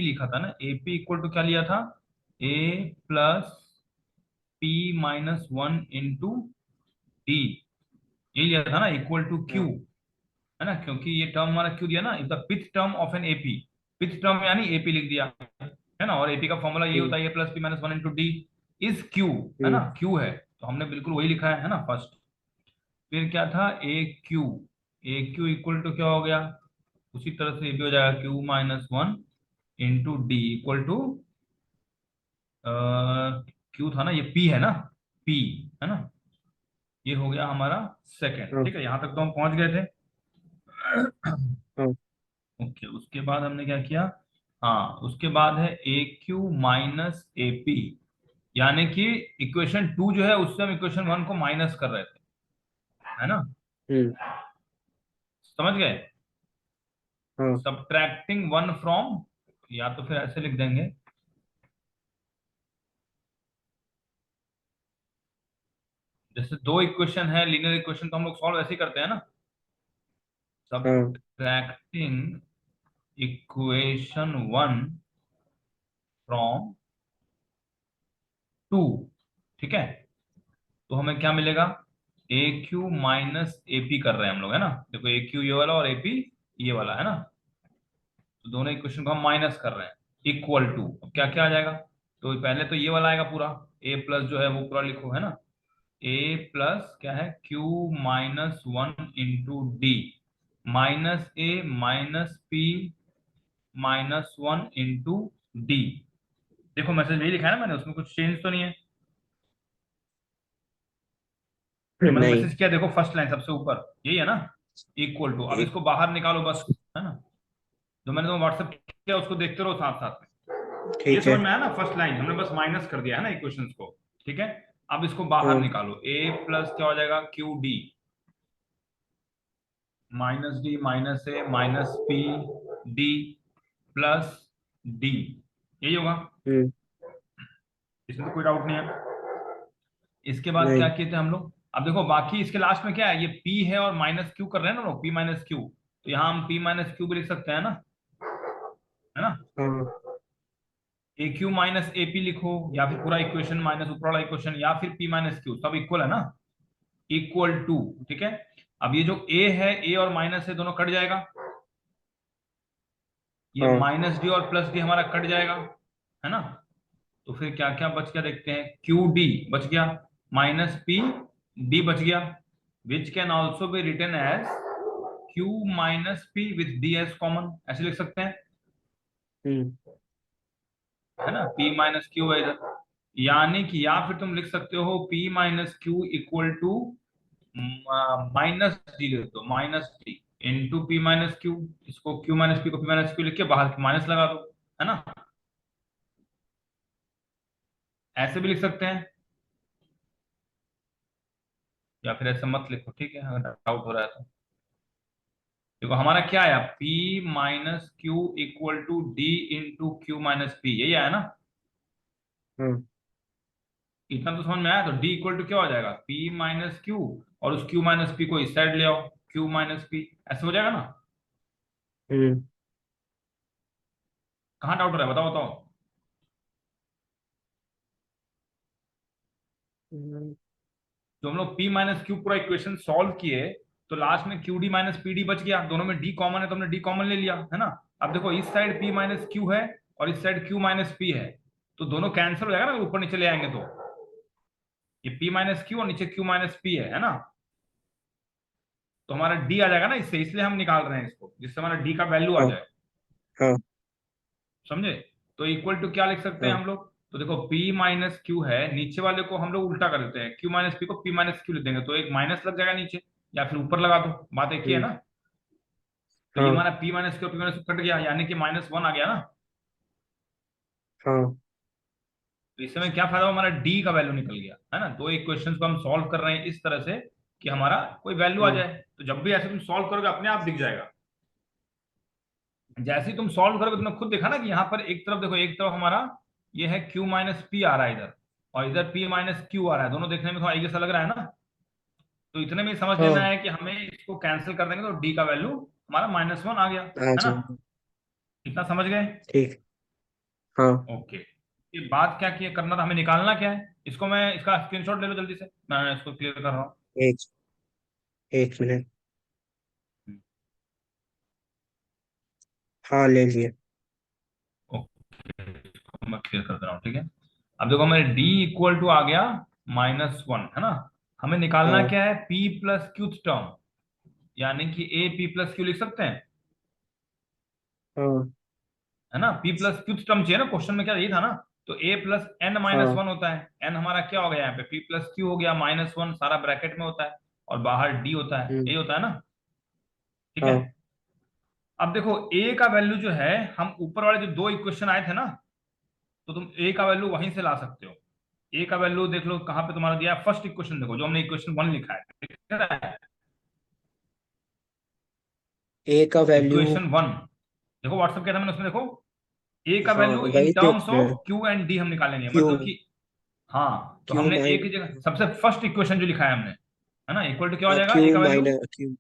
लिखा था ना, ए पी इक्वल टू क्या लिया था, A plus P minus one into D, ये लिया था ना, इक्वल टू क्यू, हाँ। है ना, क्योंकि ये टर्म हमारा क्यू दिया ना, is the pth term of an AP, pth term यानी एपी लिख दिया, है ना, और एपी का फॉर्मूला ये हम्म। होता है A plus P minus one into D is Q, है ना, हम्म। क्यू है, तो हमने बिल्कुल वही लिखा है ना फर्स्ट। फिर क्या था, ए क्यू इक्वल टू क्या हो गया, उसी तरह से ये भी हो जाएगा Q minus one into D equal to, Q था ना, ये पी है ना, पी, है ना, ये हो गया हमारा सेकंड, हाँ। ठीक है, यहां तक तो हम पहुंच गए थे। हाँ। ओके, उसके बाद हमने क्या किया, हाँ उसके बाद है ए क्यू माइनस ए पी, यानी कि इक्वेशन टू जो है उससे हम इक्वेशन वन को माइनस कर रहे थे, है ना, हम्म। समझ गए, हाँ। सब्ट्रैक्टिंग वन फ्रॉम, या तो फिर ऐसे लिख देंगे, जैसे दो इक्वेशन है लीनियर इक्वेशन तो हम लोग सॉल्व ऐसे ही करते हैं ना, हाँ। Subtracting equation one from two, ठीक है, तो हमें क्या मिलेगा, A Q minus A P कर रहे हैं हम लोग, है ना, देखो ए क्यू ये वाला और ए पी ये वाला, है ना, तो दोनों इक्वेशन को हम माइनस कर रहे हैं, इक्वल टू, अब क्या क्या आ जाएगा, तो पहले तो ये वाला आएगा पूरा, ए प्लस जो है वो पूरा लिखो, है ना, ए प्लस क्या है Q minus one into D minus A minus P minus one into D, देखो मैसेज यही लिखा है ना मैंने, उसमें कुछ चेंज तो नहीं है, जो मैंने नहीं। मैसेज किया देखो फर्स्ट लाइन सबसे ऊपर यही है ना, इक्वल टू, अब एक। इसको बाहर निकालो बस, है ना, जो मैंने तुम्हें व्हाट्सएप किया उसको देखते रहो साथ साथ में, ये ठीक है। समझ में आया ना, फर्स्ट लाइन हमने बस माइनस कर दिया है ना इक्वेशंस को, ठीक है, अब इसको बाहर हाँ। निकालो, ए प्लस क्या हो जाएगा Q D minus D minus A minus P D plus D, यही होगा, हम्म। इसमें तो कोई डाउट नहीं है। इसके बाद क्या नहीं। किए थे हम लोग, अब देखो बाकी इसके लास्ट में क्या है, ये पी है और माइनस क्यू कर रहे हैं ना लोग, पी माइनस क्यू, तो यहाँ हम पी माइनस क्यू भी लिख सकते हैं ना, है ना, हाँ। ए क्यू माइनस ए पी लिखो, या फिर पूरा इक्वेशन माइनस ऊपर वाला इक्वेशन, या फिर पी माइनस क्यू, सब इक्वल है ना, इक्वल टू, ठीक है, अब ये जो ए है, ए और माइनस है दोनों कट जाएगा, ये हाँ। माइनस डी और प्लस डी हमारा कट जाएगा, है ना, तो फिर क्या क्या बच गया देखते हैं, क्यू डी बच गया, माइनस पी डी बच गया, which can also be written as Q minus P with D as common, ऐसे लिख सकते हैं, हम्म। है ना, पी माइनस क्यू है इधर, यानी कि या फिर तुम लिख सकते हो P minus Q equal to minus D, लिख दो minus D into P minus Q, इसको क्यू माइनस पी को पी माइनस क्यू लिख के बाहर माइनस लगा दो, है ना, ऐसे भी लिख सकते हैं, या फिर ऐसे मत लिखो, ठीक है, अगर डाउट हो रहा है तो, देखो हमारा क्या आया, P minus Q equal to D into Q minus P, यही आया ना, हाँ। इतना तो समझ में आया, तो D इक्वल टू क्या हो जाएगा, P माइनस क्यू, और उस Q माइनस पी को इस साइड ले आओ, Q माइनस पी, ऐसे हो जाएगा ना, हम्म। कहाँ डाउट हो रहा है बताओ बताओ, हम्म। जो हम लोग P माइनस क्यू पूरा इक्वेशन सॉल्व किए, तो लास्ट में Q D minus P D बच गया, दोनों में D कॉमन है तो हमने D कॉमन ले लिया, है ना, अब देखो इस साइड P माइनस क्यू है और इस साइड Q माइनस पी है, तो दोनों कैंसिल हो जाएगा ना, ऊपर नीचे ले आएंगे तो, ये P माइनस क्यू और नीचे Q माइनस पी है ना, तो हमारा D आ जाएगा ना इससे, इसलिए हम निकाल रहे हैं इसको, जिससे हमारा D का वैल्यू आ हाँ। जाए, हाँ। समझे, तो इक्वल टू क्या लिख सकते हैं हाँ। हम लोग, तो देखो P माइनस क्यू है, नीचे वाले को हम लोग उल्टा कर देते हैं, Q माइनस पी को P माइनस क्यू लिख देंगे, तो एक माइनस लग जाएगा नीचे, या फिर ऊपर लगा दो, बात एक ही है हम्म। ना, तो ये हाँ। हमारा P minus Q P minus cut गया, यानी कि माइनस वन आ गया ना, हाँ। तो इस समय क्या फायदा हुआ, हमारा D का वैल्यू निकल गया, है ना, दो इक्वेशंस को हम सॉल्व कर रहे हैं इस तरह से कि हमारा कोई वैल्यू आ हाँ। जाए, तो जब भी ऐसे तुम सॉल्व करोगे अपने आप दिख जाएगा, जैसे ही तुम सॉल्व करोगे तुमने खुद देखा ना कि यहाँ पर एक तरफ देखो, एक तरफ हमारा ये है Q माइनस पी आ रहा है इधर, और इधर P माइनस क्यू आ रहा है, दोनों देखने में थोड़ा एक जैसा लग रहा है ना, तो इतने में ही समझ लेना हाँ। है कि हमें इसको कैंसिल कर देंगे तो D का वैल्यू हमारा माइनस वन आ गया, आ है ना, जाएगा। इतना समझ गए, ठीक। हाँ। ओके, ये बात क्या किया करना था, हमें निकालना क्या है, इसको मैं इसका स्क्रीनशॉट ले लो जल्दी से, मैं इसको क्लियर कर रहा हूँ। एक एक मिनट। हाँ, ले लिए। ओके, इसको मैं क्लियर कर दे रहा हूँ, ठीक है। अब देखो हमारे डी इक्वल टू आ गया -1, है ना। हमें निकालना हाँ। क्या है, पी प्लस क्यू टर्म, यानी कि ए पी प्लस क्यू लिख सकते हैं, हाँ। है ना। पी प्लस क्यू टर्म चाहिए ना, क्वेश्चन में क्या यही था ना। तो ए प्लस एन माइनस हाँ। वन होता है, एन हमारा क्या हो गया यहाँ पे, पी प्लस क्यू हो गया, -1 सारा ब्रैकेट में होता है, और बाहर डी होता है, हम्म। ए होता है ना, ठीक है। हाँ। अब देखो ए का वैल्यू जो है, हम ऊपर वाले जो दो इक्वेशन आए थे ना, तो तुम ए का वैल्यू वहीं से ला सकते हो। ए का वैल्यू देख लो कहाँ पे तुम्हारा दिया है, फर्स्ट इक्वेशन देखो जो हमने इक्वेशन 1 लिखा है, दिख रहा है? ए का वैल्यू। इक्वेशन 1 देखो, व्हाट्सअप किया था मैंने, उसमें देखो ए का हाँ, वैल्यू इन वही देख टर्म्स रहे ऑफ हैं। क्यू एंड डी हम निकालेंगे, क्यू। मतलब कि हाँ, तो क्यू हमने ए माइन की जगह सबसे फर्स्ट इक्वेशन जो लिखा है हमने, है ना, इक्वल टू क्या हो हाँ, जाएगा क्यू ए का value, minus Q.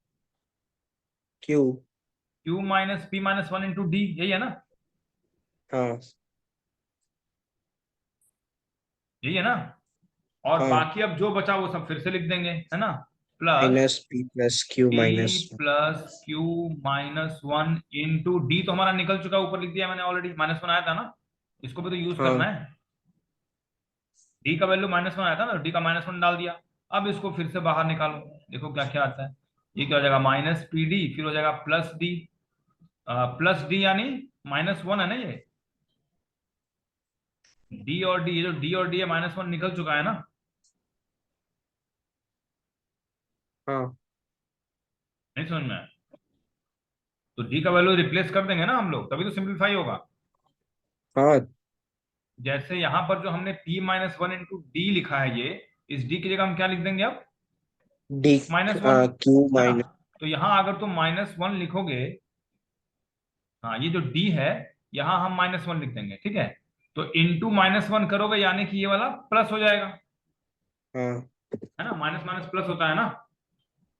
Q. Q minus P minus one into D, यही है ना, हाँ। यही है ना। और हाँ। बाकी अब जो बचा वो सब फिर से लिख देंगे, है ना, plus minus P plus Q P minus. Plus Q -1 into D, तो हमारा निकल चुका है, ऊपर लिख दिया मैंने ऑलरेडी, -1 आया था ना, इसको भी तो यूज करना हाँ। है। डी का वैल्यू -1 आया था ना, डी का -1 डाल दिया। अब इसको फिर से बाहर निकालो, देखो क्या क्या आता है। ये क्या हो जाएगा, -PD, फिर हो जाएगा +D, +D यानी -1 है ना ये, डी और डी, ये जो डी और डी है -1 निकल चुका है ना। हाँ। नहीं समझ में आया? तो डी का वैल्यू रिप्लेस कर देंगे ना हम लोग, तभी तो सिंप्लीफाई होगा। हाँ। जैसे यहां पर जो हमने P -1 इंटू डी लिखा है, ये इस डी की जगह हम क्या लिख देंगे अब, डी। -1, क्यू है ना। माइनस। तो यहां अगर तुम -1 लिखोगे, हाँ ये जो डी है, यहां हम -1 लिख देंगे, ठीक है। तो इंटू -1 करोगे, यानी कि ये वाला प्लस हो जाएगा, हाँ। है ना, माइनस माइनस प्लस होता है ना।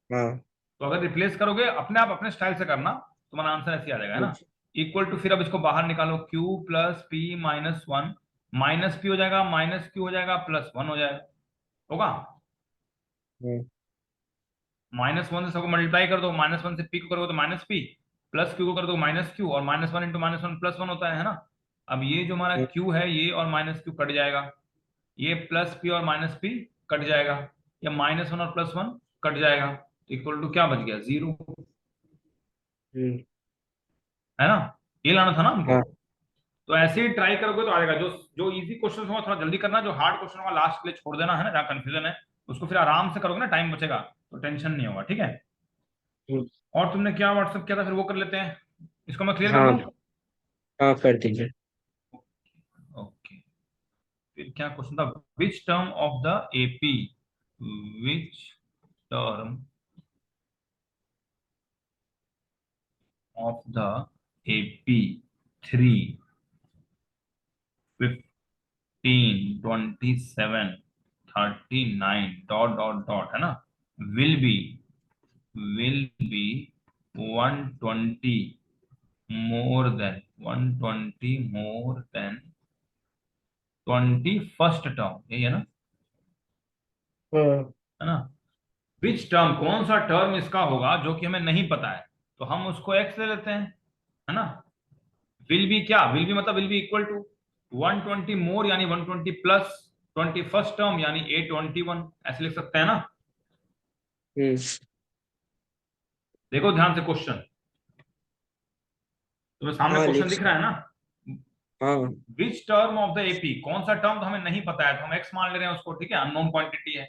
हाँ। तो अगर रिप्लेस करोगे अपने आप अपने स्टाइल से करना, तुम्हारा आंसर ऐसे आ जाएगा, है ना। इक्वल टू, फिर अब इसको बाहर निकालो, Q plus P -1, minus P हो जाएगा, माइनस क्यू हो जाएगा, +1 हो जाएगा, होगा। हाँ। -1 से सबको मल्टीप्लाई कर दो, -1 से पी को करोगे तो -P, प्लस क्यू को कर दो -Q, और -1 इंटू -1 +1 होता है ना। अब ये जो हमारा Q है, ये और -Q कट जाएगा, ये +P और -P कट जाएगा, या -1 और +1 कट जाएगा, तो इक्वल टू क्या बच गया, 0, हम्म। है ना। ये लाना था ना हमको। हाँ। तो ऐसे ही ट्राई करोगे तो आ जाएगा, जो जो इजी क्वेश्चन होगा थोड़ा जल्दी करना, जो हार्ड क्वेश्चन होगा लास्ट के लिए छोड़ देना, है ना, जहाँ कंफ्यूजन है उसको फिर आराम से करोगे ना, टाइम बचेगा, तो टेंशन नहीं होगा, ठीक है। हम्म। और तुमने क्या व्हाट्सअप किया था, फिर वो कर लेते हैं, इसको मैं क्लियर कर हाँ। दूं। हाँ, कर दीजिए। ओके, फिर क्या क्वेश्चन था, which term of the AP, which term of the AP 3, 15, 27, 39 dot dot dot, है ना, will be will be 120 more than 21st term, यही है ना, हाँ। है ना। विच टर्म, कौन सा टर्म इसका होगा जो कि हमें नहीं पता है, तो हम उसको एक्स ले लेते हैं, है ना। विल बी क्या, विल बी मतलब विल बी इक्वल टू 120 मोर यानी 120 प्लस 21st टर्म यानी A21, ऐसे लिख सकते हैं ना। हम्म। देखो ध्यान से क्वेश्चन, तुम्हें सामने हाँ, क्वेश्चन लिख दिख रहा है सकते। ना। हाँ। Which term of the AP, कौन सा टर्म तो हमें नहीं पता है, तो हम एक्स मान ले रहे हैं उसको, ठीक है, अननोन क्वांटिटी है।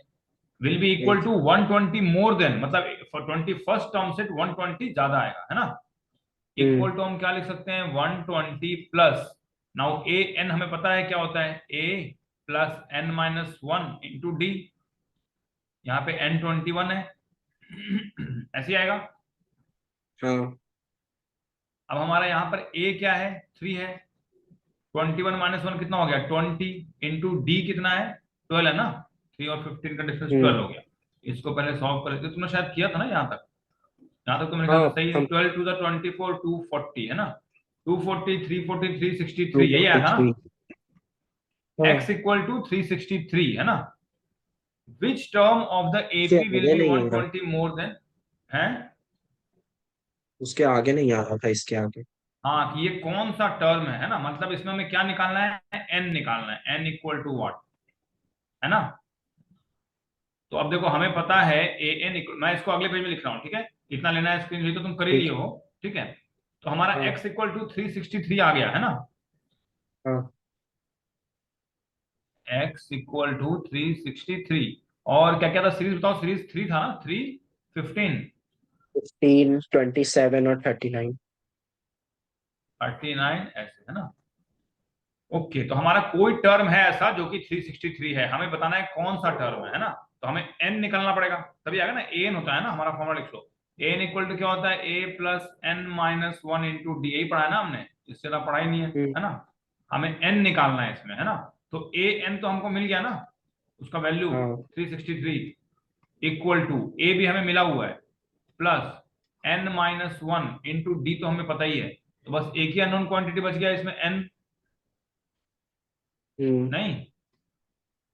Will be equal hmm. To 120 more than, मतलब फॉर 21st टर्म से 120 ज्यादा आएगा, है ना। Equal hmm. टू हम क्या लिख सकते हैं, 120 प्लस, नाउ ए एन हमें पता है क्या होता है, A plus n-1 into D, यहाँ पे n21 है, ऐसे ही आएगा। हाँ। अब हमारा यहाँ पर ए क्या है, 3 है, 21 - 1 कितना हो गया, 20 इंटू डी कितना है, 12 है ना, 3 और 15 का डिफरेंस 12 हम्म। हो गया। इसको पहले सॉल्व कर लेते, तुमने शायद किया था ना यहाँ तक, यहाँ तक तो मेरे ख्याल हाँ। से सही है, हम। 12 टू द 24 240, है ना, 240, 340, 363 यही आया था ना। 243। हाँ, x इक्वल टू 363 है ना। विच टर्म ऑफ द उसके एपी विल आगे बी नहीं आ रहा। 120 मोर देन है। उसके आगे नहीं आ रहा था, इसके आगे। हाँ कि ये कौन सा टर्म है ना, मतलब इसमें हमें क्या निकालना है, n निकालना है, n इक्वल टू व्हाट, है ना। तो अब देखो हमें पता है ए एन, मैं इसको अगले पेज में लिख रहा हूँ, ठीक है। इतना लेना है स्क्रीन तो तुम कर ही लिए ठीक। हो, ठीक है। तो हमारा हाँ। x इक्वल टू 363 आ गया है ना। हाँ। x इक्वल टू 363, और क्या क्या था सीरीज बताओ, सीरीज 3 था ना, 3, 15, 15, 27 और 39। 39 ऐसे है ना। ओके, तो हमारा कोई टर्म है ऐसा जो कि 363 है, हमें बताना है कौन सा टर्म है ना। तो हमें n निकालना पड़ेगा, तभी आएगा ना। an होता है ना हमारा, फॉर्मूला लिख लो। an इक्वल टू क्या होता है, a plus n minus one into D, यही पढ़ा है ना हमने, इससे ज्यादा पढ़ा ही नहीं हम्म। है ना। हमें n निकालना है इसमें, है ना। तो a n तो हमको मिल गया ना, उसका वैल्यू हाँ। 363 इक्वल टू a भी हमें मिला हुआ है, plus n minus one into D तो हमें पता ही है। तो बस एक ही अननोन क्वांटिटी बच गया इसमें, n हम्म। नहीं,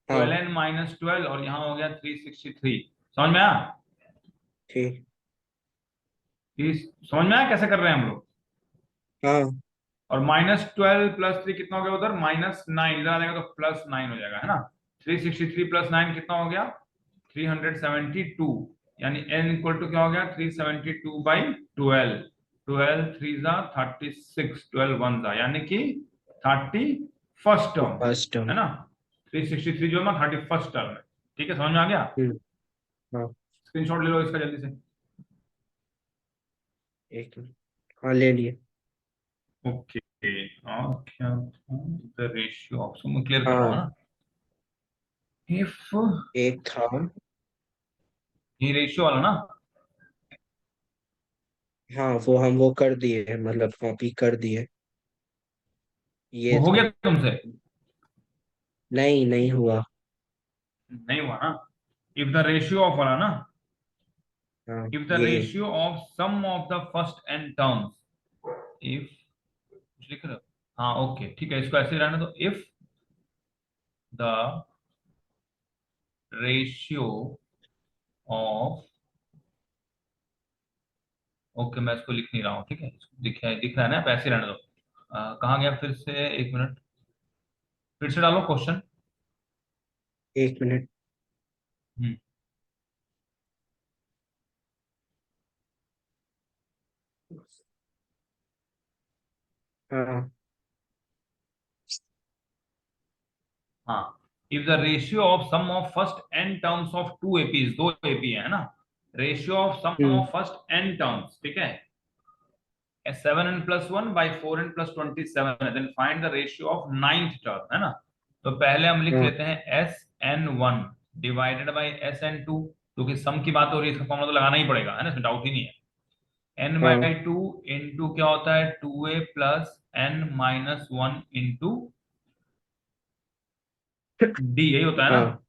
हाँ। 12n माइनस 12, और यहाँ हो गया 363। समझ में आया, ठीक। समझ में आया कैसे कर रहे हैं हम लोग। हाँ। और -12 प्लस 3 कितना हो गया उधर, -9, इधर आ जाएगा तो +9 हो जाएगा, है ना। 363 प्लस 9 कितना हो गया, 372, यानी n इक्वल टू क्या हो गया, 372/12, 12 3 जा 36, 12 1 जा, यानी कि 31st टर्म, फर्स्ट टर्म। है ना। 363 जो है ना 31st टर्म है, ठीक है, समझ में आ गया। हम्म। हाँ। स्क्रीनशॉट ले लो इसका जल्दी से। एक मिनट। हाँ, ले लिए। ओके, और क्या था, द रेशियो ऑप्शन में क्लियर कर रहा हूँ हाँ, ना। इफ, एक था। ये रेशियो वाला ना, हाँ, वो कर दिए, मतलब कॉपी कर दिए। वो ये हो था। गया तुमसे, नहीं, नहीं हुआ। नहीं हुआ ना। इफ द रेशियो ऑफ वाला ना, हाँ, इफ द ये। Ratio of sum of the first n terms, if, कुछ लिख रहे हो, हाँ ओके ठीक है, इसको ऐसे रहने दो। If the ratio of, okay मैं इसको लिख नहीं रहा हूँ, ठीक है, दिख रहा है ना, आप ऐसे रहने दो। कहाँ गया फिर से, एक मिनट, फिर से डालो क्वेश्चन। एक मिनट। हम्म, हाँ। हाँ, if the ratio of sum of first n terms of two APs, दो एपी है ना, ratio of sum hmm. Of first n terms, ठीक है, 7n+1/4n+27 है, then find the ratio of ninth term, है ना। तो पहले हम लिख हाँ। लेते हैं SN1 डिवाइडेड बाई SN2, क्योंकि सम की बात हो रही है, इसका फॉर्मूला तो लगाना ही पड़ेगा, है ना, इसमें डाउट ही नहीं है। n हाँ। बाई टू इंटू क्या होता है, 2a plus n-1 into d, यही होता है ना, हाँ।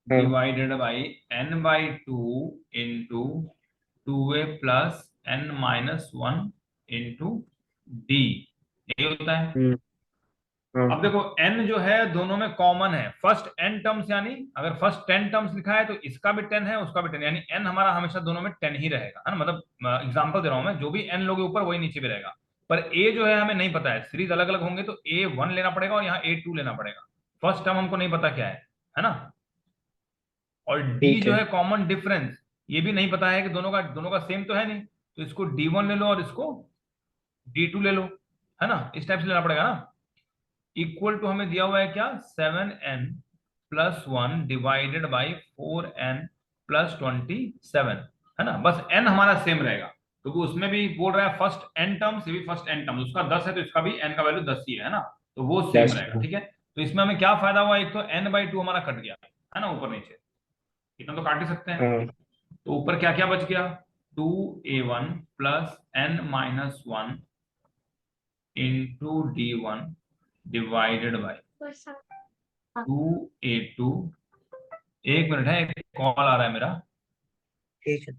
हाँ। Divided by n/2 into 2a plus n-1 into d, यही होता है। हम्म। हाँ। अब देखो n जो है दोनों में कॉमन है, फर्स्ट n टर्म्स, यानी अगर फर्स्ट 10 टर्म्स लिखा है तो इसका भी 10 है, उसका भी 10, यानी n हमारा हमेशा दोनों में 10 ही रहेगा, है ना। मतलब एग्जांपल दे रहा हूं मैं, जो भी n लोगे ऊपर वही नीचे भी रहेगा। पर a जो है हमें नहीं पता है, सीरीज अलग अलग होंगे तो a1 लेना पड़ेगा और यहाँ a2 लेना पड़ेगा। फर्स्ट टर्म हमको नहीं पता क्या है ना। और d ठीक जो है। है कॉमन डिफरेंस, ये भी नहीं पता है कि दोनों का सेम तो है नहीं, तो इसको d1 ले लो और इसको d2 ले लो, है ना, इस टाइप से लेना पड़ेगा ना। इक्वल टू हमें दिया हुआ है क्या, 7n+1 डिवाइडेड बाई 4n+27, है ना। बस n हमारा सेम रहेगा, क्योंकि उसमें भी बोल रहा है फर्स्ट n टर्म्स, ये भी फर्स्ट n टर्म्स, उसका 10 है तो इसका भी n का वैल्यू 10 ही है ना। तो वो सेम 10। रहेगा, ठीक है। तो इसमें हमें क्या फायदा हुआ, एक तो n/2 हमारा कट गया, है ना, ऊपर नीचे इतना तो काट ही सकते हैं। हाँ। तो ऊपर क्या क्या बच गया, 2a1 plus n-1 into d1 divided by 2a2। एक मिनट है, एक कॉल आ रहा है मेरा। ठीक है।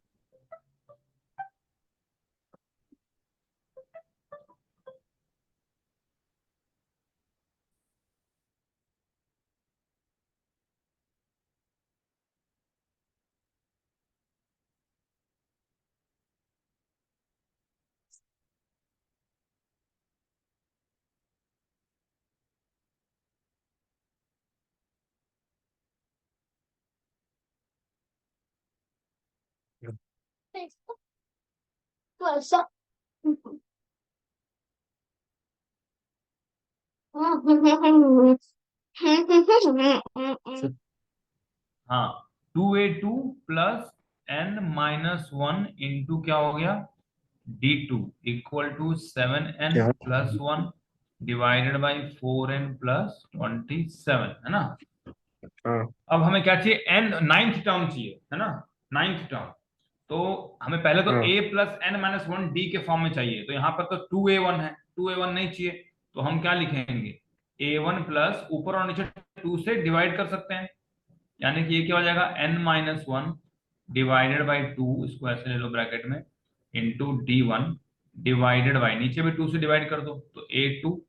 हाँ, 2a2 plus n minus one into क्या हो गया, d2 इक्वल टू 7n क्या? Plus one divided by 4n plus 27, है ना। हाँ अब हमें क्या चाहिए, n नाइन्थ टर्म चाहिए, है ना, नाइन्थ टर्म। तो हमें पहले तो हाँ a plus n minus one D के फॉर्म में चाहिए, तो यहाँ पर तो 2a1 है, 2a1 नहीं चाहिए, तो हम क्या लिखेंगे, a1 प्लस ऊपर और नीचे 2 से डिवाइड कर सकते हैं, यानी कि ये क्या हो जाएगा, n minus one divided by two, इसको ऐसे ले लो ब्रैकेट में, इंटू d1 डिवाइडेड बाई, नीचे भी 2 से डिवाइड कर दो, तो a2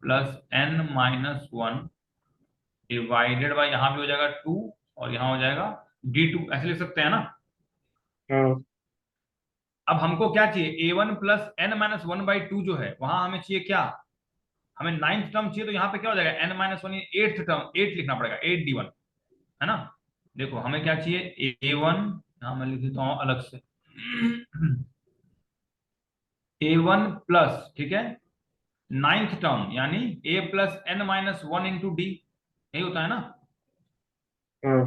plus n minus one divided by, यहाँ भी हो जाएगा 2 और यहाँ हो जाएगा d2, ऐसे लिख सकते हैं ना। हाँ अब हमको क्या चाहिए, a1 plus n minus one by two जो है, वहां हमें चाहिए क्या, हमें नाइन्थ टर्म चाहिए, तो यहाँ पे क्या हो जाएगा, n minus one, eighth term, eight लिखना पड़ेगा, 8d1, है ना। देखो हमें क्या चाहिए, a1, यहाँ मैं लिख देता हूँ अलग से, a1 प्लस, ठीक है, नाइन्थ टर्म यानी a plus n minus one into D, यही होता है ना। हाँ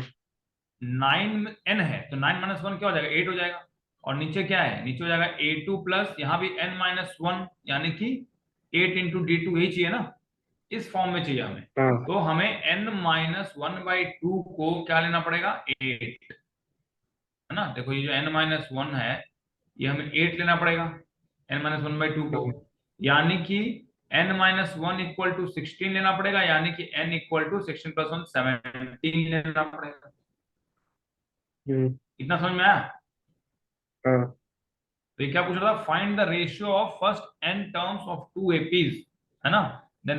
9n है तो 9 माइनस वन क्या हो जाएगा, 8 हो जाएगा, और नीचे क्या है, नीचे हो जाएगा a2 प्लस यहाँ भी n माइनस वन, यानी कि 8 इंटू डी टू, यही चाहिए ना, इस फॉर्म में चाहिए हमें। हाँ तो हमें n minus one by two को क्या लेना पड़ेगा, 8, है ना। देखो ये जो n माइनस वन है, ये हमें 8 लेना पड़ेगा, n minus one by two को, हाँ। यानी कि n minus one equal to 16 लेना पड़ेगा, यानी कि n equal to 16 plus one 17 लेना पड़ेगा। हम्म, इतना समझ में आया। हाँ तो ये क्या पूछ रहा था, find the ratio of first n terms of two APs, है ना। देन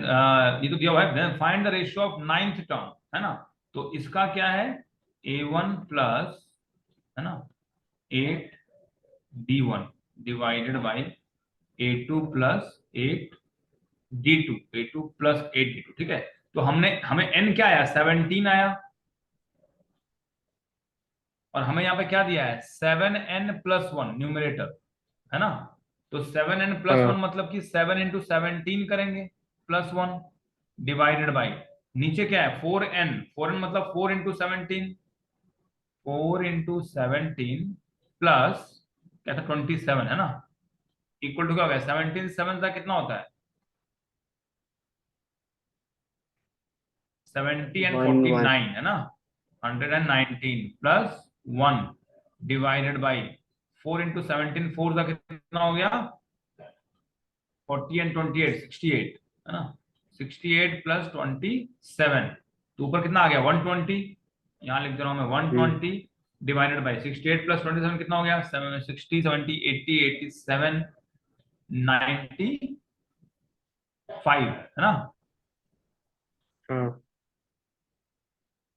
ये तो दिया हुआ है, then find the ratio of ninth term, है ना। तो इसका क्या है, a1 प्लस, है ना, 8d1 divided by a2 plus 8d2, a2 plus 8d2, ठीक है। तो हमने, हमें n क्या आया, 17 आया, और हमें यहाँ पे क्या दिया है, 7n प्लस वन न्यूमरेटर, है ना। तो 7n प्लस वन हाँ मतलब कि 7 इंटू 17 करेंगे प्लस वन, डिवाइडेड बाई, नीचे क्या है, 4n, 4n मतलब 4 इंटू 17, 4 इंटू 17 प्लस क्या था, 27, है ना, इक्वल टू क्या हो गया, 17 7 का कितना होता है, 70 and one forty one nine है ना, 119 plus one divided by 4 into 17, four का कितना हो गया, 40 एंड 28, 68, है ना, 68 प्लस 27, तो ऊपर कितना आ गया, 120, यहाँ लिख दे रहा हूं मैं, हम्म 120 डिवाइडेड बाई 68 प्लस 27 कितना हो गया, 60 70 80 87 95, है ना। हाँ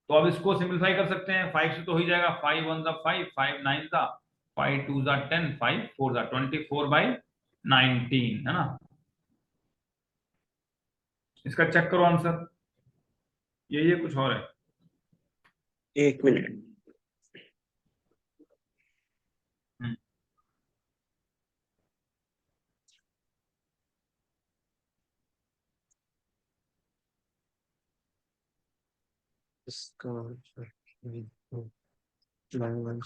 तो अब इसको सिंपलीफाई कर सकते हैं, 5 से तो हो ही जाएगा, 5 वन जा 5, 5 नाइन जा 5 टू जा 10, 5 फोर जा 24/19, है ना। इसका चेक करो आंसर, यही है कुछ और है। एक मिनट। हम्म, इसका वन वन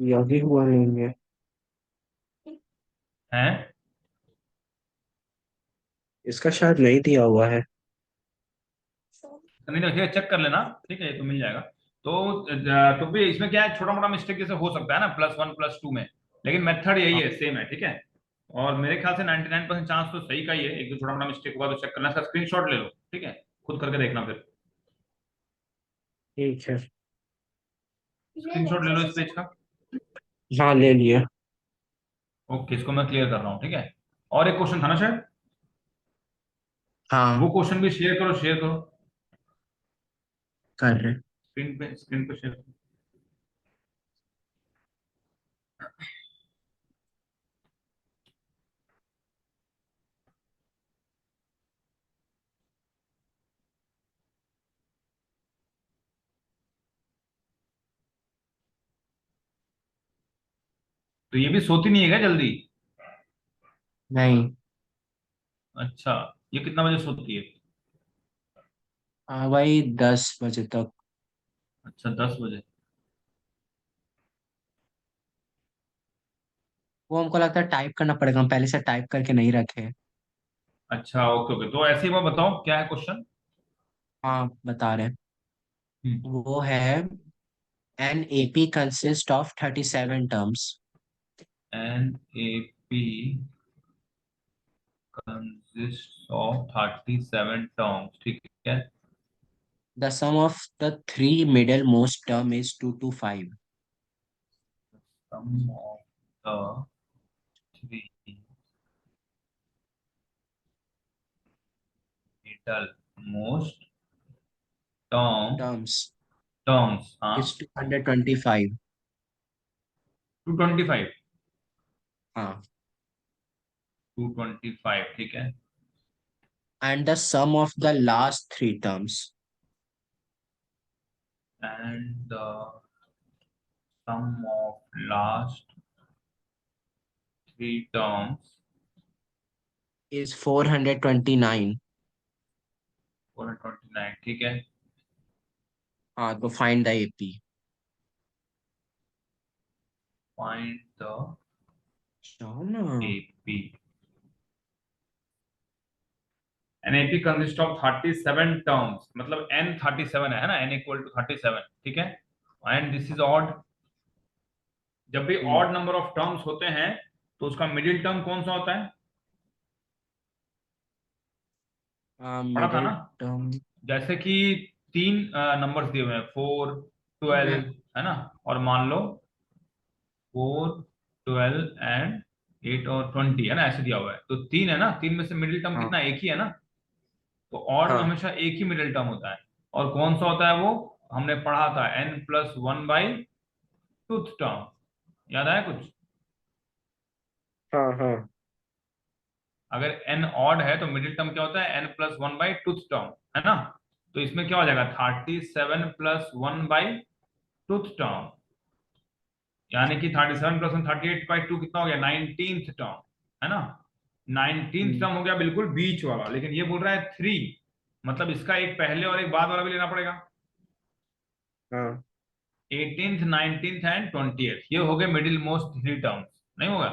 यही हुआ नहीं है। है, इसका शायद नहीं दिया हुआ है। नहीं नहीं ठीक है, चेक कर लेना, ठीक है, ये तो मिल जाएगा। तो तो भी इसमें क्या है, छोटा मोटा मिस्टेक जैसे हो सकता है ना, प्लस वन प्लस टू में, लेकिन मेथड यही हाँ है, सेम है, ठीक है। और मेरे ख्याल से 99% चांस तो सही का ही है, एक दो छोटा मोटा मिस्टेक हुआ तो चेक करना, इसका स्क्रीनशॉट ले लो, ठीक है, खुद करके देखना फिर, ठीक है। स्क्रीनशॉट ले लो इस पेज का। हाँ ले लिया। ओके, इसको मैं क्लियर कर रहा हूँ, ठीक है। और एक क्वेश्चन था ना शायद, वो हाँ, क्वेश्चन भी शेयर करो, शेयर करो कर रहे। स्क्रीन पे शेयर करो। तो ये भी सोती नहीं है क्या जल्दी? नहीं। अच्छा, ये कितना बजे सोती है? हाँ भाई, 10 बजे तक। अच्छा, 10 बजे। वो हमको लगता है टाइप करना पड़ेगा, हम पहले से टाइप करके नहीं रखे। अच्छा, ओके ओके, तो ऐसे ही वो बताओ क्या है क्वेश्चन। हाँ, बता रहे। हम्म। वो है an AP consist of 37 terms. An A P consists of 37 terms, ठीक है। The sum of the three middle most term is 2 to 5। Sum of the three middle most terms terms, हाँ। इज 225। 225। हाँ। 225, ठीक है। And the sum of the last three terms And the sum of last three terms, is 429। 429, ठीक है। हाँ, तो find the AP। Find the जाओ ना। AP. An AP consists of 37 terms, मतलब n 37 है ना, n इक्वल टू 37, ठीक है। And this is odd. जब भी ऑड नंबर ऑफ टर्म्स होते हैं तो उसका मिडिल टर्म कौन सा होता है? पढ़ा था मिडिल ना। टर्म। जैसे कि तीन नंबर्स दिए हुए हैं, 4, मैं 12, है ना। और मान लो 4, 12 एंड 8 और 20 है ना, ऐसे दिया हुआ है, तो तीन है ना, तीन में से मिडिल टर्म हाँ कितना, एक ही है ना। तो ऑड में हाँ हमेशा एक ही मिडिल टर्म होता है। और कौन सा होता है वो? हमने पढ़ा था n+1/2 टर्म। याद आया कुछ? हाँ हाँ। अगर n ऑड है तो मिडिल टर्म क्या होता है, n+1/2 टर्म, है ना। तो इसमें क्या हो जाएगा, 37+1/2 टर्म, यानी कि 37+1 38/2 कितना हो गया, 19th टर्म, है ना। 19th हम्म, टर्म हो गया बिल्कुल बीच वाला, लेकिन ये बोल रहा है 3, मतलब इसका एक पहले और एक बाद वाला भी लेना पड़ेगा। हाँ। 18th, 19th एंड 20th, ये हो गए मिडिल मोस्ट 3 टर्म्स, नहीं होगा,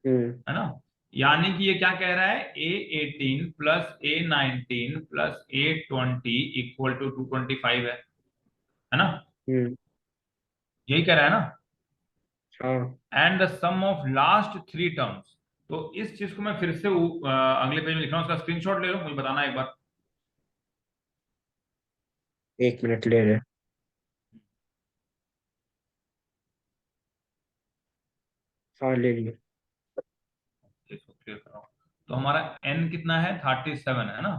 हम्म है ना। यानी कि ये क्या कह रहा है, A18 + A19 + A20 equal to 225 है ना। हम्म। यही कह रहा है ना। हाँ, and the sum of last 3 terms. तो इस चीज को मैं फिर से अगले पेज में लिख रहा हूँ, उसका स्क्रीनशॉट ले लो, मुझे बताना एक बार। 1 मिनट ले रहे। हाँ, ले लिए। इसको क्लियर कर रहा हूँ। तो हमारा n कितना है, 37 है ना।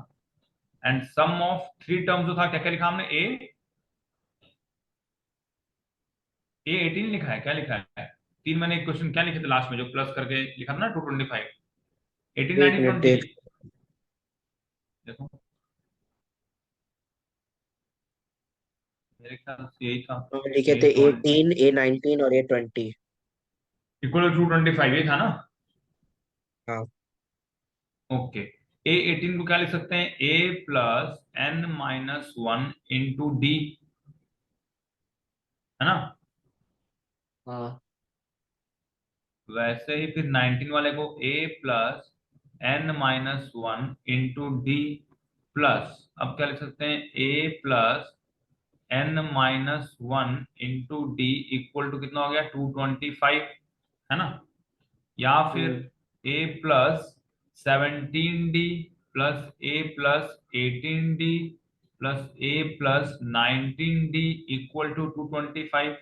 एंड सम ऑफ 3 टर्म्स जो था, क्या क्या लिखा हमने, A18 लिखा है, क्या लिखा है? तीन मैंने एक क्वेश्चन क्या लिखे थे लास्ट में, जो प्लस करके लिखा था ना, 225, 18, एक 19, मिनट 20। देख। देखो, मेरे ख्याल से यही था। लिखे ए थे ट्वेंटी 18 A19 और A20। इक्वल टू 225, ये था ना। हाँ। ओके। A18 को क्या लिख सकते हैं, A+n-1 × D, है ना। हाँ। वैसे ही फिर 19 वाले को A+n-1 × D प्लस, अब क्या लिख सकते हैं, A+n-1 × D इक्वल टू कितना हो गया, 225, है ना। या फिर हम्म A+17D + A+18D + A+19D equal to 225।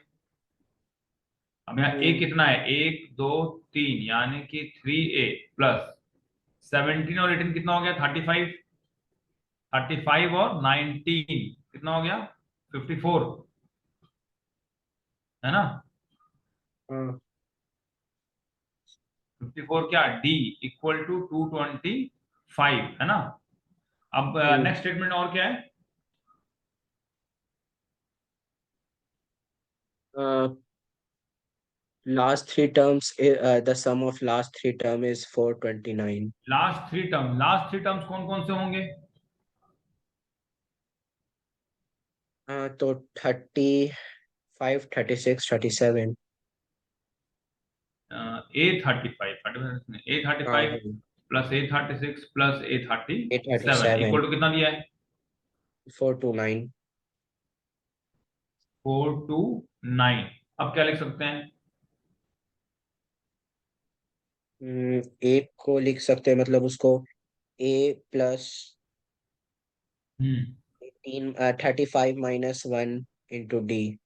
अब यहाँ ए हम्म कितना है, 1, 2, 3, यानी कि 3A + 17 और 18 कितना हो गया, 35। 35 और 19 कितना हो गया? 54, है ना? हाँ। 54 क्या, डी इक्वल टू 225, है ना? अब हम्म नेक्स्ट स्टेटमेंट और क्या है? last three terms, the sum of last three term is 429. Last three terms कौन कौन से होंगे? तो 35, 36, 37। A35, ए थर्टी हाँ फाइव हाँ। Plus A36 plus A thirty eight thirty seven seven equal to कितना दिया है? 429। 429। अब क्या लिख सकते हैं? एक को लिख सकते हैं, मतलब उसको A+ हम्म 35 - 1 × D।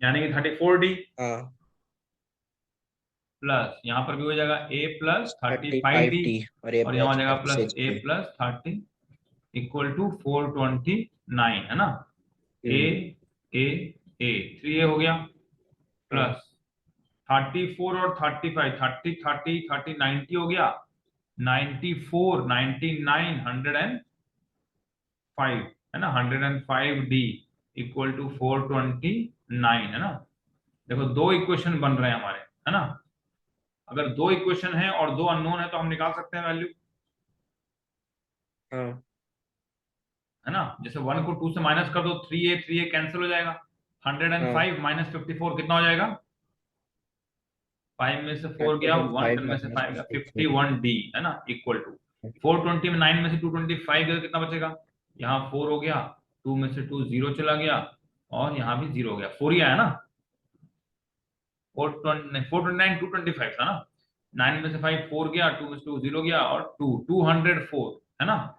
यानी कि 34D हाँ। प्लस यहाँ पर भी हो जाएगा A plus thirty thirty five five D D और A और यहाँ हो प्लस जाएगा thirty plus six A D plus 30 equal to 429, है ना? ए हम्म ए ए 3A हो गया हाँ प्लस 34 और 35, 30 30 30 90 हो गया, 94 99 105, है ना? 105D इक्वल टू 429, है ना? देखो दो इक्वेशन बन रहे हैं हमारे, है ना? अगर दो इक्वेशन है और दो अननोन है तो हम निकाल सकते हैं वैल्यू, हाँ है ना? जैसे 1 को 2 से माइनस कर दो, 3A कैंसिल हो जाएगा, हाँ। 105 माइनस 54 कितना हो जाएगा? 5 में से 4 गया, हंड्रेड एंड 1 फाइव 10 में से माइनस 5 गया, फिफ्टी फोर 51D, है ना? इक्वल टू 420 में 9 में से 225 गया तो कितना बचेगा? यहाँ 4 हो गया, 2 में से 2 0 चला गया, और यहाँ भी 0 हो गया, 4 ही आया ना? 429 225 था ना? 9 में से 5 4 गया, 2 में से 2 0 गया, और 204, है ना?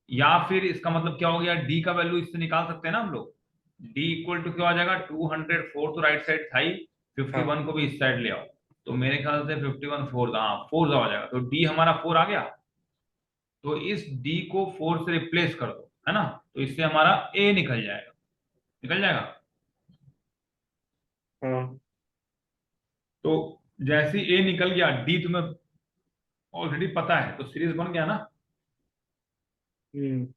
या फिर इसका मतलब क्या हो गया, डी का वैल्यू इससे निकाल सकते हैं ना हम लोग। डी इक्वल टू क्या आ जाएगा? 204 तो राइट साइड था ही, हाँ 51 को भी इस साइड ले आओ, तो मेरे ख्याल से 51 4, हाँ 4 आ जाएगा, तो डी हमारा 4 आ गया। तो इस डी को 4 से रिप्लेस कर दो, है ना? तो इससे हमारा ए निकल जाएगा, निकल जाएगा। हाँ। तो जैसे ए निकल गया, डी तुम्हें ऑलरेडी पता है, तो सीरीज बन गया ना? हम्म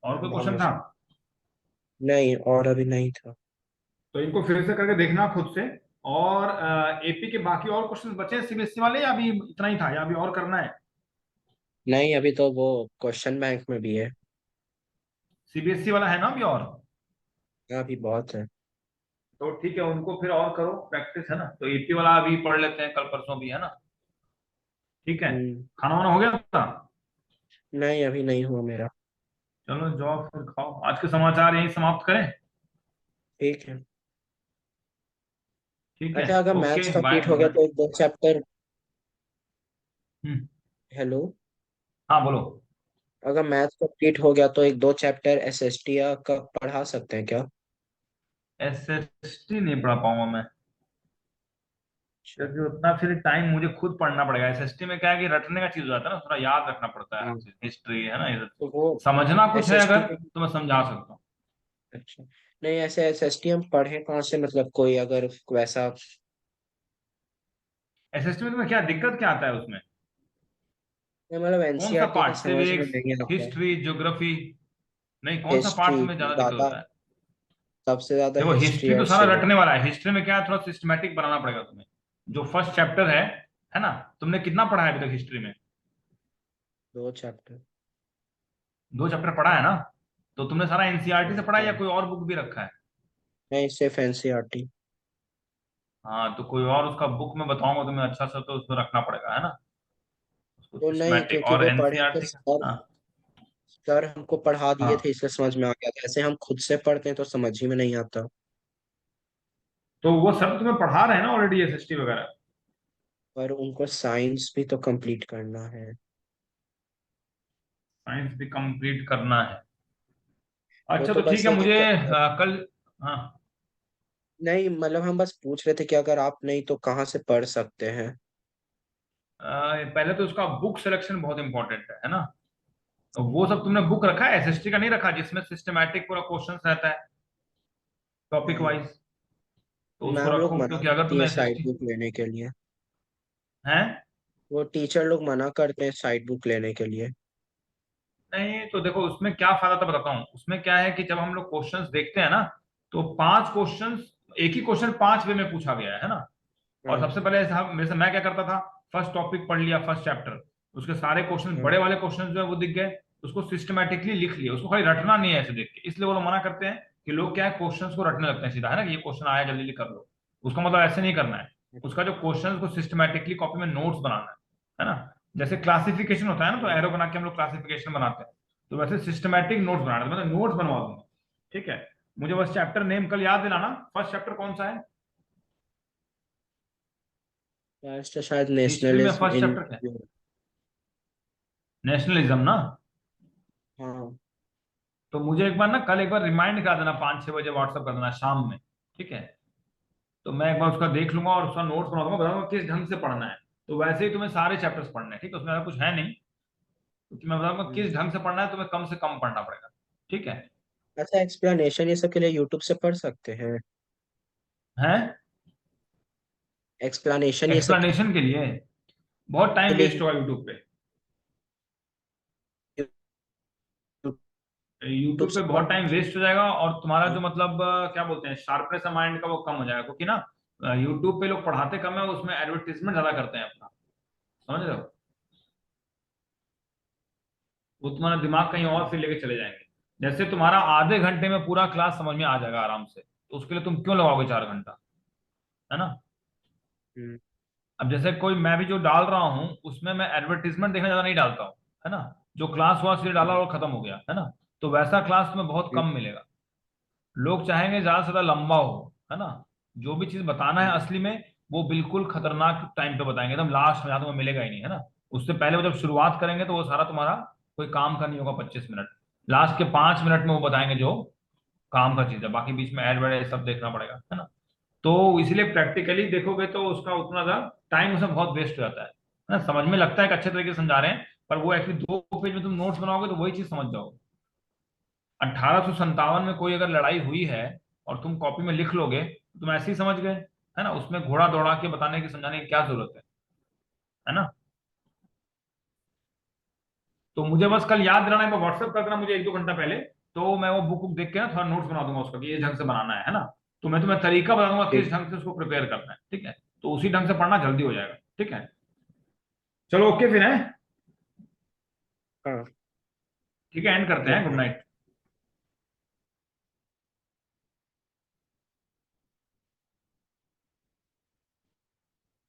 और कोई हाँ क्वेश्चन था? मुझे नहीं, और अभी नहीं था। तो इनको फिर से करके देखना खुद से। और एपी के बाकी और क्वेश्चन बचे हैं सीबीएसई वाले, या अभी इतना ही था, या अभी और करना है? नहीं, अभी तो वो क्वेश्चन बैंक में भी है। सीबीएसई वाला है ना अभी और? अभी बहुत है। तो ठीक है, उनको फिर और करो प्रैक्टिस, है ना? तो एपी वाला अभी पढ़ लेते हैं, कल परसों भी, है ना? ठीक है। हम्म खाना वाना हो गया था? नहीं, अभी नहीं हुआ मेरा। चलो जाओ फिर खाओ, आज के समाचार यहीं समाप्त करें। ठीक है। ठीक है, अच्छा, अगर ओके मैथ्स बाय, कंप्लीट हो गुड गया नाइट। तो एक दो चैप्टर। हेलो। हाँ बोलो। अगर मैथ्स कंप्लीट हो गया तो एक दो चैप्टर एसएसटी का पढ़ा सकते हैं क्या? एसएसटी नहीं पढ़ा पाऊंगा मैं, अच्छा। क्योंकि उतना फिर टाइम मुझे खुद पढ़ना पड़ेगा। एसएसटी में क्या है कि रटने का चीज हो जाता है ना, थोड़ा याद रखना पड़ता है हर हाँ। चीज, हिस्ट्री है ना, इधर तो वो समझना कुछ है एसएसटी अगर में। तो मैं समझा सकता हूँ। अच्छा। नहीं, ऐसे एसएसटी हम पढ़े कहाँ से, मतलब कोई अगर वैसा। एसएसटी में तुम्हें क्या दिक्कत क्या आता है उसमें? नहीं, मतलब कौन सा एनसीईआरटी का पार्ट, समझ में सिविक्स, नहीं आता। History, geography? नहीं, कौन सा हिस्ट्री पार्ट तुम्हें ज्यादा दिक्कत ज्यादा। होता है? सबसे ज्यादा देखो हिस्ट्री हिस्ट्री तो और सारा सिविक्स। रटने वाला है, हिस्ट्री में क्या है, थोड़ा सिस्टमेटिक बनाना पड़ेगा तुम्हें। जो फर्स्ट चैप्टर है ना? तुमने कितना पढ़ा है अभी तक हिस्ट्री में? दो चैप्टर। 2 चैप्टर पढ़ा है ना? तो तुमने सारा एनसीईआरटी से पढ़ा है या हाँ। कोई और बुक भी रखा है? नहीं, सिर्फ एनसीईआरटी। हाँ तो कोई और उसका बुक मैं बताऊंगा तुम्हें अच्छा सा, तो उसमें रखना पड़ेगा, है ना? उसको तो नहीं, सिस्टमेटिक क्योंकि और वो पढ़े थे एनसीईआरटी का। सर। हाँ सर हमको पढ़ा दिए थे, हाँ। इसलिए समझ में आ गया था। ऐसे हम खुद से पढ़ते हैं तो समझ ही में नहीं आता। तो वो सब तुम्हें पढ़ा रहे हैं ना ऑलरेडी, एसएसटी वगैरह? पर उनको साइंस भी तो कंप्लीट करना है। साइंस भी कंप्लीट करना है? वो अच्छा तो तो ठीक बस है, एक मुझे एक। कल। हाँ नहीं, मतलब हम बस पूछ रहे थे कि अगर आप नहीं तो कहाँ से पढ़ सकते हैं। पहले तो उसका बुक सिलेक्शन बहुत इंपॉर्टेंट है ना। तो वो सब तुमने बुक रखा है, एसएसटी का नहीं रखा जिसमें सिस्टमैटिक पूरा क्वेश्चन रहता है टॉपिक नहीं, वाइज? तो उसको मैम लोग रखो, मना क्योंकि अगर करती है तुम्हें साइड एसएसटी बुक लेने के लिए। है। वो टीचर लोग मना करते हैं साइड बुक लेने के लिए। नहीं तो देखो उसमें क्या फायदा था बताता हूँ। उसमें क्या है कि जब हम लोग क्वेश्चंस देखते हैं ना, तो 5 क्वेश्चंस, एक ही क्वेश्चन 5 वे में पूछा गया है ना। और हाँ सबसे पहले मेरे से मैं क्या करता था, फर्स्ट टॉपिक पढ़ लिया, फर्स्ट चैप्टर, उसके सारे क्वेश्चन, हाँ। बड़े वाले क्वेश्चन जो है वो दिख गए, उसको सिस्टमेटिकली लिख लिया, उसको खाली रटना नहीं है ऐसे देख के। इसलिए वो लोग मना करते हैं कि लोग क्या है क्वेश्चंस को रटने लगते हैं सीधा, है ना, कि ये क्वेश्चन आया जल्दी जल्दी कर लो। उसका मतलब ऐसे नहीं करना है। उसका जो क्वेश्चन को सिस्टमेटिकली कॉपी में नोट्स बनाना है ना। जैसे क्लासिफिकेशन होता है ना, तो एरो बना के हम लोग क्लासिफिकेशन बनाते हैं, तो वैसे सिस्टमेटिक नोट्स बनाना है, मतलब नोट्स बनवा दूंगा। ठीक है, मुझे बस चैप्टर नेम कल याद दिलाना, फर्स्ट चैप्टर कौन सा है? फर्स्ट शायद हिस्ट्री में नेशनलिज्म फर्स्ट इन। चैप्टर क्या है? नेशनलिज्म ना। हाँ। तो मुझे एक बार ना कल एक बार रिमाइंड करा देना, 5-6 बजे व्हाट्सअप कर देना शाम में। ठीक है, तो मैं एक बार उसका देख लूंगा और उसका नोट्स बना दूंगा, बता दूंगा किस ढंग से पढ़ना है। तो वैसे ही तुम्हें सारे चैप्टर्स पढ़ने हैं, ठीक है, उसमें ऐसा कुछ है नहीं, क्योंकि मैं बताऊंगा किस हम्म। ढंग से पढ़ना है, तुम्हें कम से कम पढ़ना पड़ेगा। ठीक है। अच्छा, एक्सप्लेनेशन ये सब के लिए यूट्यूब से पढ़ सकते हैं? है। एक्सप्लेनेशन ये सब एक्सप्लेनेशन के लिए बहुत के टाइम लिए वेस्ट होगा यूट्यूब पे। यूट्यूब यूट्यूब पे से बहुत पढ़ टाइम वेस्ट हो जाएगा, और तुम्हारा जो हाँ। मतलब क्या बोलते हैं, शार्पनेस ऑफ माइंड का वो कम हो जाएगा, क्योंकि ना यूट्यूब पे लोग पढ़ाते कम है, उसमें एडवर्टीजमेंट ज्यादा करते हैं अपना, समझ रहे हो। वो तुम्हारा दिमाग कहीं और फिर लेके चले जाएंगे। जैसे तुम्हारा आधे घंटे में पूरा क्लास समझ में आ जाएगा आराम से, तो उसके लिए तुम क्यों लगाओगे 4 घंटा, है ना। हम्म। अब जैसे कोई मैं भी जो डाल रहा हूँ उसमें मैं एडवर्टीजमेंट देखना ज्यादा नहीं डालता हूँ, है ना। जो क्लास हुआ सीधे डाला और खत्म हो गया, है ना। तो वैसा क्लास तुम्हें बहुत हम्म। कम मिलेगा। लोग चाहेंगे ज्यादा से ज्यादा लंबा हो, है ना। जो भी चीज बताना है हम्म। असली में, वो बिल्कुल खतरनाक टाइम पे बताएंगे, एकदम लास्ट में, तुम्हें मिलेगा ही नहीं, है ना। उससे पहले वो जब शुरुआत करेंगे तो वो सारा तुम्हारा कोई काम का नहीं होगा, 25 मिनट, लास्ट के 5 मिनट में वो बताएंगे जो काम का चीज है, बाकी बीच में ऐड वैड सब देखना पड़ेगा, है ना। तो इसीलिए प्रैक्टिकली देखोगे तो उसका उतना ज्यादा टाइम उसमें बहुत वेस्ट हो जाता है ना। समझ में लगता है कि अच्छे तरीके से समझा रहे हैं, पर वो एक्चुअली 2 पेज में तुम नोट्स बनाओगे तो वही चीज समझ जाओगे। 1857 में कोई अगर लड़ाई हुई है और तुम कॉपी में लिख लोगे तो तुम ऐसे ही समझ गए, है ना। उसमें घोड़ा दौड़ा के बताने की, समझाने की क्या जरूरत है ना। तो मुझे बस कल याद दिलाना, एक बार व्हाट्सएप कर देना मुझे 1-2 घंटा पहले, तो मैं वो बुक देख के ना थोड़ा नोट्स बना दूंगा उसका कि इस ढंग से बनाना है ना। तो मैं तुम्हें तरीका बता दूंगा ठीक। किस ढंग से उसको प्रिपेयर करना है, ठीक है। तो उसी ढंग से पढ़ना, जल्दी हो जाएगा, ठीक है। चलो ओके फिर है। हाँ। ठीक है, एंड करते हैं, गुड ओके। नाइट।